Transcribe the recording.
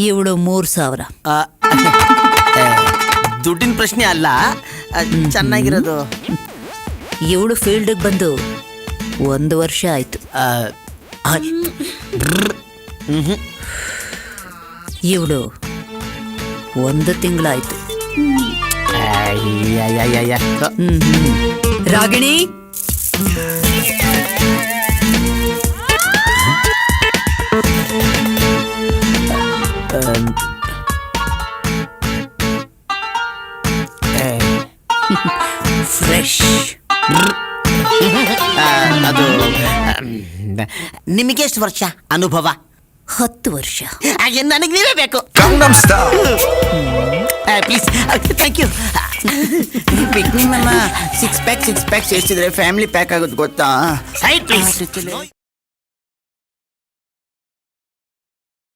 ಇವಳು 3,000. ದುಡ್ಡಿನ ಪ್ರಶ್ನೆ ಅಲ್ಲ, ಚೆನ್ನಾಗಿರೋದು. ಇವಳು ಫೀಲ್ಡ್ಗೆ ಬಂದು 1 ವರ್ಷ ಆಯ್ತು. ಇವಳು 1 ತಿಂಗಳಾಯ್ತು. ರಾಗಿಣಿ, ಫ್ರೆಶ್. ಅದು ನಿಮಗೆ ಎಷ್ಟು ವರ್ಷ ಅನುಭವ? 10 ವರ್ಷ. ನನಗೆ ನೀವೇ ಬೇಕು. Please, thank you. ಪಿಕ್ನಿಕ್ ನಮ್ಮ 6 ಪ್ಯಾಕ್ 6 ಪ್ಯಾಕ್ ಸೇರಿಸಿದ್ರೆ ಫ್ಯಾಮಿಲಿ ಪ್ಯಾಕ್ ಆಗೋದು ಗೊತ್ತಾ? Side please.